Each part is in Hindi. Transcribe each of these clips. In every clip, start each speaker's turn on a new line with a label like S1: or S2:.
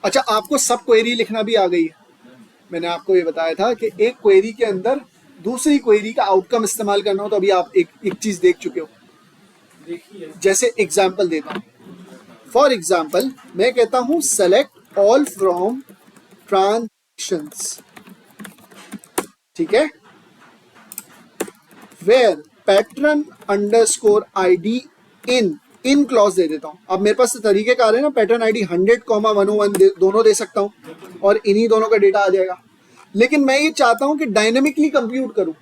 S1: अच्छा, आपको सब क्वेरी लिखना भी आ गई है। मैंने आपको ये बताया था कि एक क्वेरी के अंदर दूसरी क्वेरी का आउटकम इस्तेमाल करना हो, तो अभी आप एक चीज देख चुके हो। जैसे एग्जाम्पल देता हूँ, फॉर एग्जाम्पल मैं कहता हूँ सेलेक्ट ऑल फ्रॉम ट्रांजेक्शंस, ठीक है, where pattern underscore ID in clause दे देता हूँ। अब मेरे पास तो तरीके कार है ना, पैटर्न आईडी 100,101 दोनों दे सकता हूँ और इन्हीं दोनों का डेटा आ जाएगा। लेकिन मैं ये चाहता हूँ कि डायनेमिकली कंप्यूट करूँ।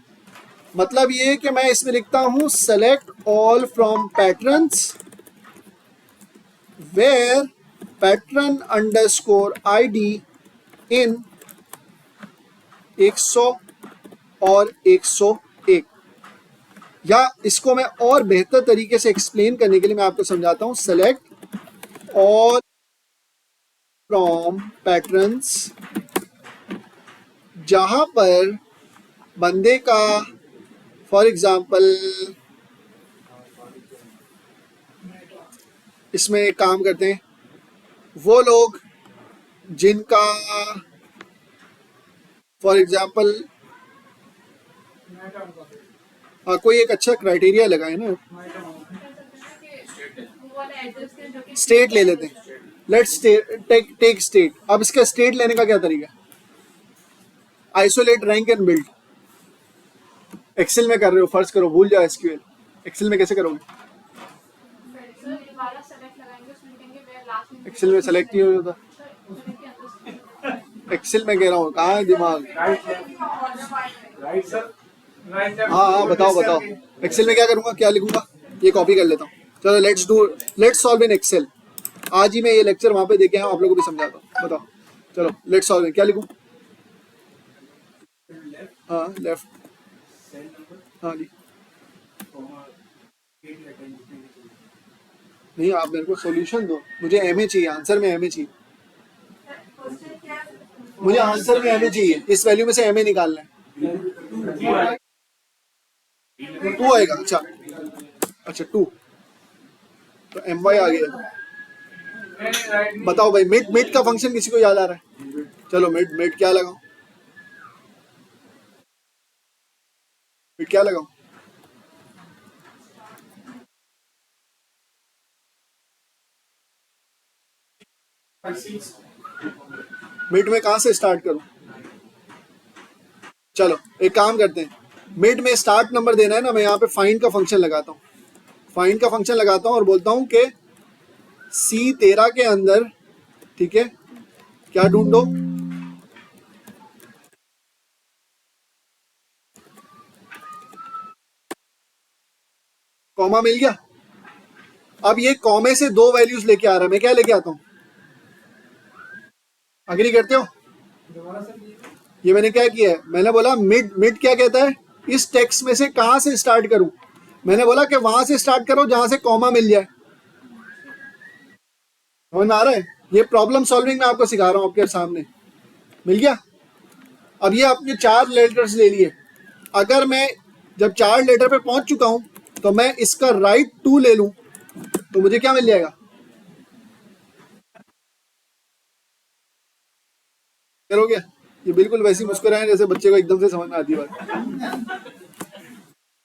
S1: मतलब ये कि मैं इसमें लिखता हूँ select all from patterns where pattern underscore ID in 100 और 101। या इसको मैं और बेहतर तरीके से एक्सप्लेन करने के लिए मैं आपको समझाता हूं, सेलेक्ट ऑल फ्रॉम पैटर्न्स, जहां पर बंदे का फॉर एग्जांपल इसमें एक काम करते हैं, वो लोग जिनका फॉर एग्जांपल कोई एक अच्छा क्राइटेरिया लगाए ना, स्टेट ले लेते हैं, लेट्स टेक स्टेट। अब इसका स्टेट लेने का क्या तरीका है? Isolate rank and build. Excel में कर रहे हो, फर्ज करो भूल जाओ एसक्यूएल, एक्सेल में कैसे करोगे? एक्सेल में सेलेक्ट नहीं होता। एक्सेल में कह रहा हूँ, कहाँ है दिमाग? हाँ हाँ, बताओ बताओ। एक्सेल में क्या करूँगा, क्या लिखूंगा? ये कॉपी कर लेता हूँ। चलो लेट्स सॉल्व इन एक्सेल। आज ही मैं ये लेक्चर वहां पे देके आप लोगों को भी समझाता हूँ। बताओ, चलो लेट्स सॉल्व इन, क्या लिखूँ? हाँ लेफ्ट, हाँ जी। नहीं, आप मेरे को सॉल्यूशन दो, मुझे एमए चाहिए, आंसर में एमए चाहिए, मुझे आंसर में एमए चाहिए, इस वैल्यू में से एमए निकालना है। 2 आएगा, अच्छा अच्छा 2, तो एम वाई आ गया। बताओ भाई, मिड मिड का फंक्शन किसी को याद आ रहा है? चलो मिड मिड क्या लगाऊं, मिड क्या लगाऊं? मिड में कहां से स्टार्ट करूं? चलो एक काम करते हैं, मिड में स्टार्ट नंबर देना है ना, मैं यहाँ पे फाइंड का फंक्शन लगाता हूँ, फाइंड का फंक्शन लगाता हूँ और बोलता हूँ कि C13 के अंदर, ठीक है, क्या ढूंढो? कॉमा मिल गया। अब ये कॉमे से 2 वैल्यूज लेके आ रहा है, मैं क्या लेके आता हूँ? अग्री करते हो? ये मैंने क्या किया है, मैंने बोला मिड मिड क्या कहता है, इस टेक्स्ट में से कहां से स्टार्ट करूं? मैंने बोला कि वहां से स्टार्ट करो जहां से कॉमा मिल जाए। समझ में आ रहा है? ये प्रॉब्लम सॉल्विंग मैं आपको सिखा रहा हूं, आपके सामने मिल गया। अब ये आपने 4 लेटर्स ले लिए, अगर मैं जब 4 लेटर पे पहुंच चुका हूं तो मैं इसका राइट 2 ले लूं तो मुझे क्या मिल जाएगा? करोगे? ये बिल्कुल वैसी मुस्कुराए जैसे बच्चे को एकदम से समझ में आती है बात।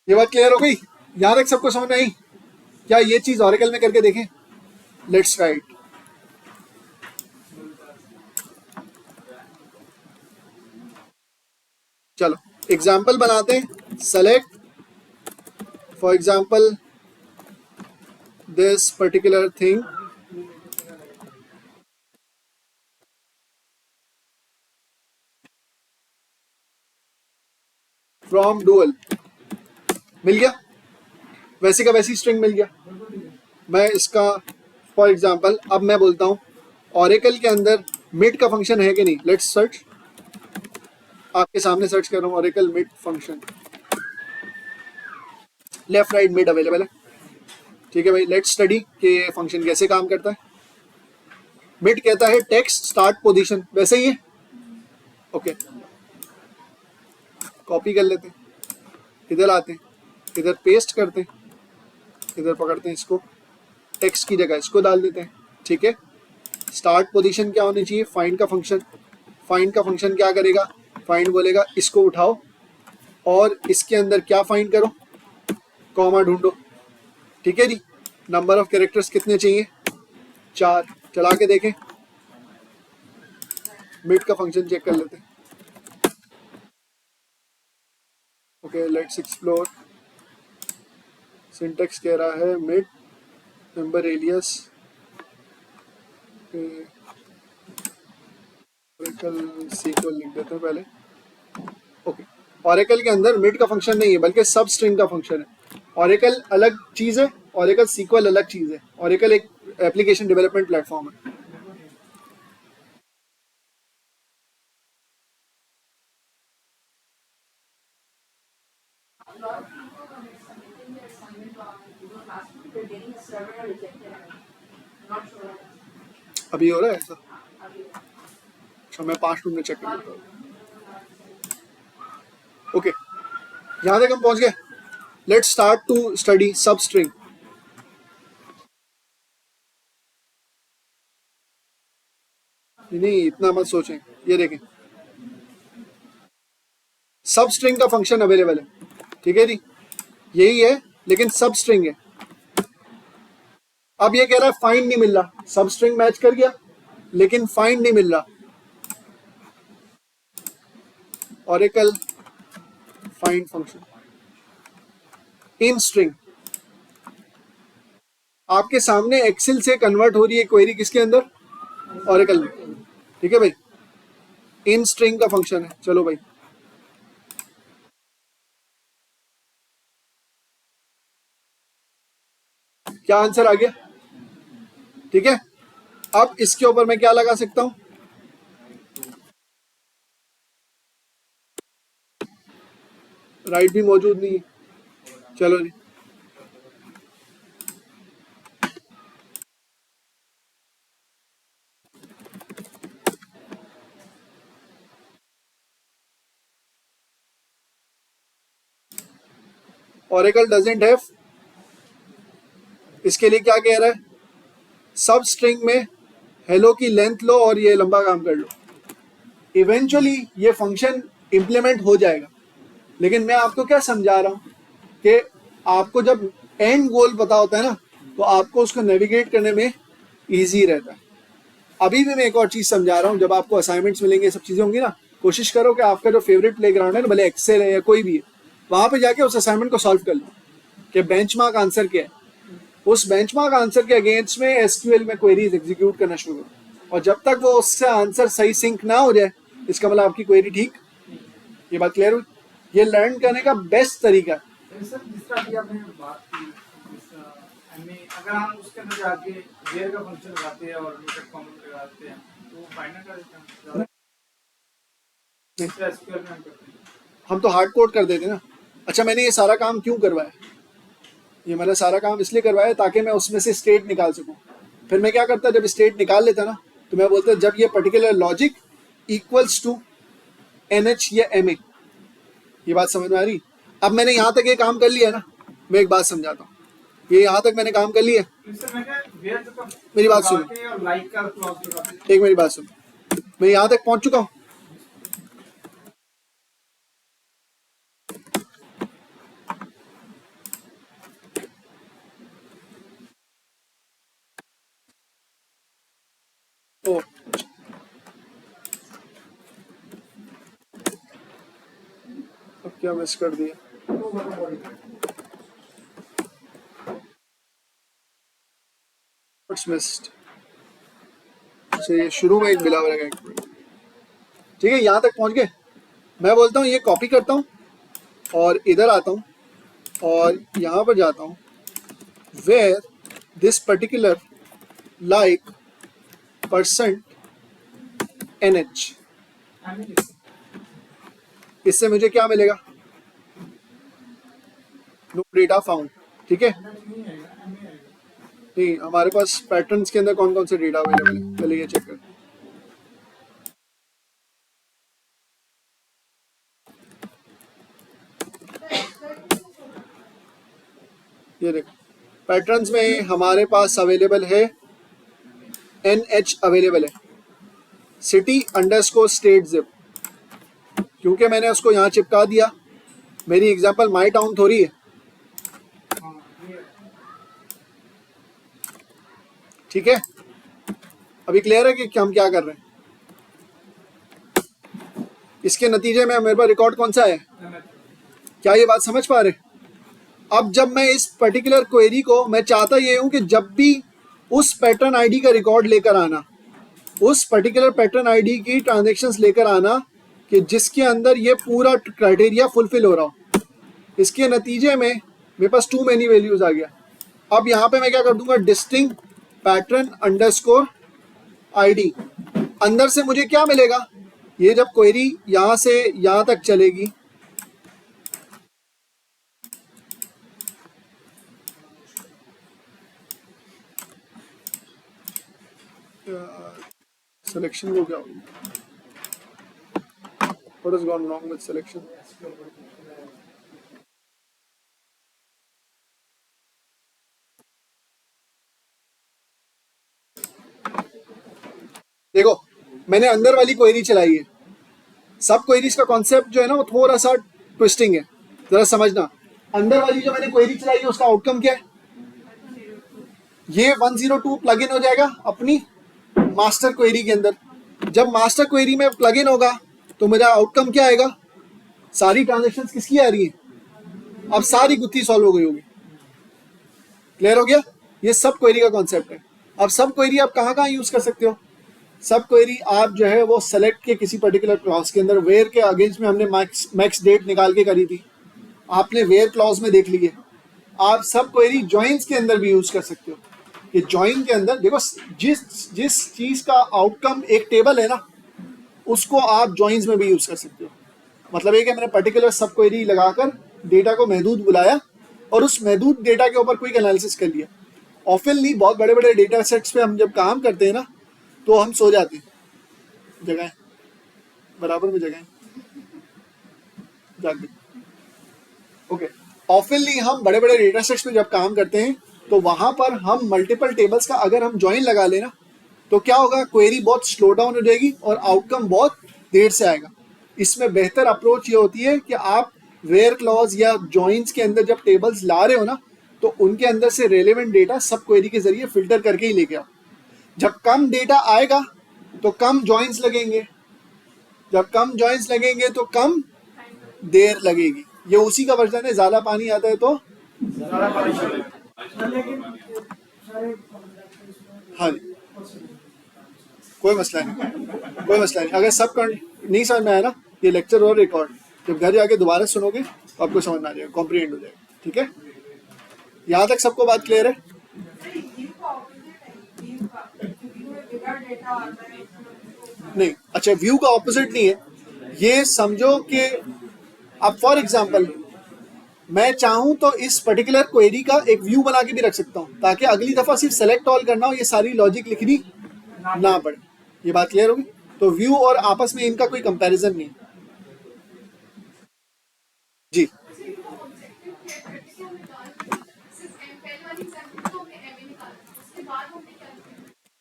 S1: ये बात क्लियर हो गई? यहाँ तक सबको समझ में आई? क्या ये चीज ऑरेकल में करके देखें? Let's write. चलो एग्जाम्पल बनाते हैं, select for example this particular thing from dual, मिल गया, वैसे का वैसी स्ट्रिंग मिल गया। मैं इसका फॉर एग्जाम्पल अब मैं बोलता हूँ ऑरेकल के अंदर मिड का फंक्शन है कि नहीं, लेट्स सर्च। आपके सामने सर्च कर रहा हूँ, oracle mid function, left right mid available है, ठीक है भाई। लेट्स स्टडी कि ये फंक्शन कैसे काम करता है। मिड कहता है टेक्स्ट स्टार्ट पोजीशन, वैसे ही है, ओके। कॉपी कर लेते हैं, इधर आते हैं, इधर पेस्ट करते हैं, इधर पकड़ते हैं इसको, टेक्स्ट की जगह इसको डाल देते हैं, ठीक है। स्टार्ट पोजीशन क्या होनी चाहिए, फाइंड का फंक्शन। फाइंड का फंक्शन क्या करेगा, फाइंड बोलेगा इसको उठाओ और इसके अंदर क्या फाइंड करो, कॉमा ढूंढो। ठीक है जी। नंबर ऑफ कैरेक्टर्स कितने चाहिए, 4। चला के देखें, मिड का फंक्शन चेक कर लेते हैं। Okay, let's explore. सिंटेक्स कह रहा है mid member alias, Oracle SQL लिख देते हैं पहले। ओके, ओरेकल के अंदर मिड का फंक्शन नहीं है बल्कि सब स्ट्रिंग का फंक्शन है। ओरेकल अलग चीज है, ओरेकल सीक्वल अलग चीज है। ओरेकल एक एप्लीकेशन डेवलपमेंट प्लेटफॉर्म है। अभी हो रहा है ऐसा? अच्छा, मैं 5 मिनट में चेक कर लेता हूँ। ओके, यहाँ तक हम पहुंच गए। Let's start to study substring. नहीं, इतना मत सोचें। ये देखें, सब स्ट्रिंग का फंक्शन अवेलेबल है। ठीक है जी, यही है, लेकिन सब स्ट्रिंग है। अब ये कह रहा है फाइंड नहीं मिल रहा, सब स्ट्रिंग मैच कर गया लेकिन फाइंड नहीं मिल रहा। Oracle find function in string आपके सामने एक्सेल से कन्वर्ट हो रही है क्वेरी किसके अंदर, ओरेकल में। ठीक है भाई, इन स्ट्रिंग का फंक्शन है। चलो भाई, क्या आंसर आ गया? ठीक है, अब इसके ऊपर मैं क्या लगा सकता हूं, राइट भी मौजूद नहीं है। चलो जी, ओरेकल डजंट हैव, इसके लिए क्या कह रहा है, सब स्ट्रिंग में हेलो की लेंथ लो और ये लंबा काम कर लो। इवेंचुअली ये फंक्शन इंप्लीमेंट हो जाएगा, लेकिन मैं आपको क्या समझा रहा हूं कि आपको जब एंड गोल पता होता है ना, तो आपको उसको नेविगेट करने में इजी रहता है। अभी भी मैं एक और चीज समझा रहा हूँ, जब आपको असाइनमेंट्स मिलेंगे, सब चीजें होंगी ना, कोशिश करो कि आपका जो फेवरेट प्लेग्राउंड है ना, भले एक्सेल है या कोई भी है, वहां पे जाके उस असाइनमेंट को सॉल्व कर लो कि बेंचमार्क आंसर क्या है। उस बेंचमार्क आंसर के अगेंस्ट में एसक्यूएल में क्वेरीज एग्जीक्यूट करना शुरू करो, और जब तक वो उससे आंसर सही सिंक ना हो जाए, इसका मतलब आपकी क्वेरी ठीक। ये बात क्लियर हुई? ये लर्न करने का बेस्ट तरीका है।
S2: सर जिस तरह की आपने बात की, अगर हम उसके अंदर जाके वेयर का फंक्शन लगाते हैं और मेथड कॉमेंट लगाते हैं तो फाइंड कर देते हैं।
S1: हम तो हार्ड कोड कर देते ना। अच्छा, मैंने ये सारा काम क्यों करवाया, ये मैंने सारा काम इसलिए करवाया ताकि मैं उसमें से स्टेट निकाल सकूं। फिर मैं क्या करता, जब स्टेट निकाल लेता ना, तो मैं बोलता जब ये particular logic equals to NH या MA। ये बात समझ में आ रही? अब मैंने यहाँ तक ये काम कर लिया ना, मैं एक बात समझाता हूँ, ये यहाँ तक मैंने काम कर लिया। मेरी बात सुनो, एक मेरी बात सुनो, मैं यहाँ तक पहुंच चुका हूँ। ओ, अब क्या मिस कर दिया, व्हाट्स मिस्ड? अच्छा, ये शुरू में एक मिला हुआ है। ठीक है, यहाँ तक पहुंच गए। मैं बोलता हूँ ये कॉपी करता हूँ और इधर आता हूँ और यहाँ पर जाता हूँ, where this particular like %NH। इससे मुझे क्या मिलेगा, नो डेटा फाउंड। ठीक है, नहीं, हमारे पास पैटर्न्स के अंदर कौन कौन से डेटा अवेलेबल है, पहले ये चेक कर। ये देखो, पैटर्न्स में हमारे पास अवेलेबल है NH अवेलेबल है, सिटी अंडरस्कोर स्टेट जिप, क्योंकि मैंने उसको यहाँ चिपका दिया। मेरी एग्जांपल माई टाउन थोड़ी है, ठीक है। अभी क्लियर है कि हम क्या कर रहे हैं? इसके नतीजे में मेरे पास रिकॉर्ड कौन सा है? क्या ये बात समझ पा रहे? अब जब मैं इस पर्टिकुलर क्वेरी को, मैं चाहता ये हूं कि जब भी उस पैटर्न आईडी का रिकॉर्ड लेकर आना, उस पर्टिकुलर पैटर्न आईडी की ट्रांजैक्शंस लेकर आना कि जिसके अंदर ये पूरा क्राइटेरिया फुलफिल हो रहा हो। इसके नतीजे में मेरे पास टू मेनी वैल्यूज आ गया। अब यहाँ पे मैं क्या कर दूंगा, डिस्टिंक्ट पैटर्न अंडरस्कोर आईडी। अंदर से मुझे क्या मिलेगा, ये जब क्वेरी यहाँ से यहाँ तक चलेगी, सिलेक्शन को क्या होगा, what has gone wrong with selection? देखो मैंने अंदर वाली क्वेरी चलाई है। सब क्वेरीज का कॉन्सेप्ट जो है ना वो थोड़ा सा ट्विस्टिंग है, जरा समझना। अंदर वाली जो मैंने क्वेरी चलाई है उसका आउटकम क्या है? ये 102 प्लग इन हो जाएगा अपनी मास्टर क्वेरी के अंदर। जब मास्टर क्वेरी में प्लग इन होगा तो मेरा आउटकम क्या आएगा? सारी ट्रांजैक्शंस किसकी आ रही है? अब सारी गुत्थी सॉल्व हो गई होगी। क्लियर हो गया? ये सब क्वेरी का कॉन्सेप्ट है। अब सब क्वेरी आप कहाँ कहाँ यूज कर सकते हो? सब क्वेरी आप जो है वो सेलेक्ट के किसी पर्टिकुलर क्लॉज के अंदर, वेयर के अगेंस्ट में हमने मैक्स डेट निकाल के करी थी, आपने वेयर क्लॉज में देख ली है। आप सब क्वेरी जॉइंस के अंदर भी यूज कर सकते हो। ये जॉइन के अंदर देखो, जिस चीज का आउटकम एक टेबल है ना, उसको आप जॉइंस में भी यूज कर सकते हो। मतलब एक है, मैंने पर्टिकुलर सब क्वेरी लगाकर डेटा को महदूद बुलाया और उस महदूद डेटा के ऊपर क्विक एनालिसिस कर लिया। ऑफनली बहुत बड़े बड़े डेटा सेट्स पे हम जब काम करते हैं ना तो हम सो जाते हैं, जगह बराबर में जगह जाते। ओके, ऑफनली हम बड़े बड़े डेटा सेट्स पे जब काम करते हैं तो वहां पर हम मल्टीपल टेबल्स का अगर हम ज्वाइन लगा लेना तो क्या होगा, क्वेरी बहुत स्लो डाउन हो जाएगी और आउटकम बहुत देर से आएगा। इसमें बेहतर अप्रोच ये होती है कि आप वेयर क्लॉज या जॉइंस के अंदर जब टेबल्स ला रहे हो ना तो उनके अंदर से रेलेवेंट डेटा सब क्वेरी के जरिए फिल्टर करके ही लेके आओ। जब कम डेटा आएगा तो कम जॉइंस लगेंगे, जब कम जॉइंस लगेंगे तो कम देर लगेगी। ये उसी का वर्जन है, ज्यादा पानी आता है तो हाँ जी, कोई मसला नहीं, कोई मसला नहीं। अगर सब नहीं समझ में आया ना, ये लेक्चर और रिकॉर्ड जब घर जाके दोबारा सुनोगे तो आपको समझ में आ जाएगा, कॉम्प्रिहेंड हो जाएगा। ठीक है, यहाँ तक सबको बात क्लियर है? नहीं, अच्छा व्यू का ऑपोजिट नहीं है। ये समझो कि अब फॉर एग्जांपल मैं चाहूं तो इस पर्टिकुलर क्वेरी का एक व्यू बना के भी रख सकता हूं ताकि अगली दफा सिर्फ सेलेक्ट ऑल करना हो, ये सारी लॉजिक लिखनी ना पड़े। ये बात क्लियर होगी? तो व्यू और आपस में इनका कोई कंपैरिजन नहीं जी।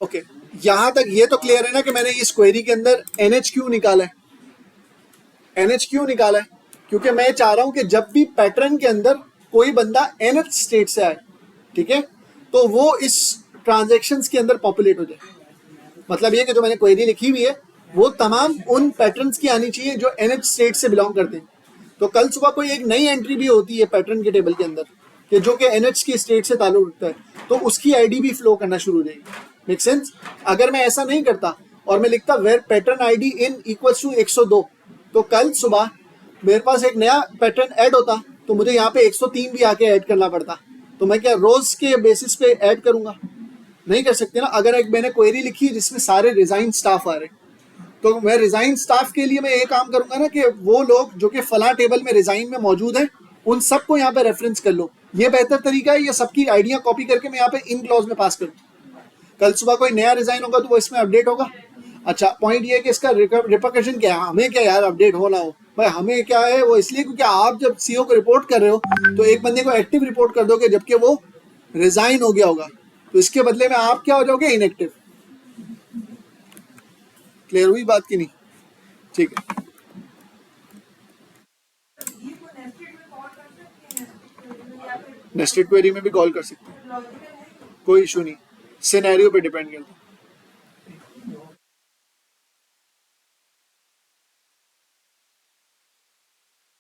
S1: ओके, यहां तक ये तो क्लियर है ना कि मैंने इस क्वेरी के अंदर NH क्यों निकाला है? NH क्यों निकाला है? क्योंकि मैं चाह रहा हूं कि जब भी पैटर्न के अंदर कोई बंदा NH स्टेट से आए, ठीक है, तो वो इस ट्रांजैक्शंस के अंदर पॉपुलेट हो जाए। मतलब ये कि जो मैंने क्वेरी लिखी हुई है वो तमाम उन पैटर्न्स की आनी चाहिए जो NH स्टेट से बिलोंग करते हैं। तो कल सुबह कोई एक नई एंट्री भी होती है पैटर्न के टेबल के अंदर कि जो कि NH की स्टेट से ताल्लुक रखता है, तो उसकी आईडी भी फ्लो करना शुरू हो जाएगी। Make sense? अगर मैं ऐसा नहीं करता और मैं लिखता where pattern ID in equals to 102, तो कल सुबह मेरे पास एक नया पैटर्न ऐड होता तो मुझे यहाँ पे 103 भी आके ऐड करना पड़ता। तो मैं क्या रोज के बेसिस पे ऐड करूंगा? नहीं कर सकते ना। अगर एक मैंने क्वेरी लिखी जिसमें सारे रिजाइन स्टाफ आ रहे, तो मैं रिजाइन स्टाफ के लिए मैं ये काम करूंगा ना कि वो लोग जो कि फला टेबल में रिजाइन में मौजूद हैं उन सबको यहाँ पे रेफरेंस कर लो। ये बेहतर तरीका है, ये सबकी आइडिया कॉपी करके मैं यहाँ पे इन क्लॉज में पास करूँ। कल सुबह कोई नया रिजाइन होगा तो वो इसमें अपडेट होगा। अच्छा, पॉइंट ये है कि इसका रिपरकशन क्या है? हमें क्या यार अपडेट हो ना हो, भाई हमें क्या है वो इसलिए क्योंकि आप जब सीईओ को रिपोर्ट कर रहे हो तो एक बंदे को एक्टिव रिपोर्ट कर दोगे जबकि वो रिजाइन हो गया होगा, तो इसके बदले में आप क्या हो जाओगे? इनएक्टिव। क्लियर हुई बात की नहीं? ठीक है, नेस्टेड क्वेरी में भी कॉल कर सकते हैं, कोई इशू नहीं, सिनेरियो पे डिपेंड करता है।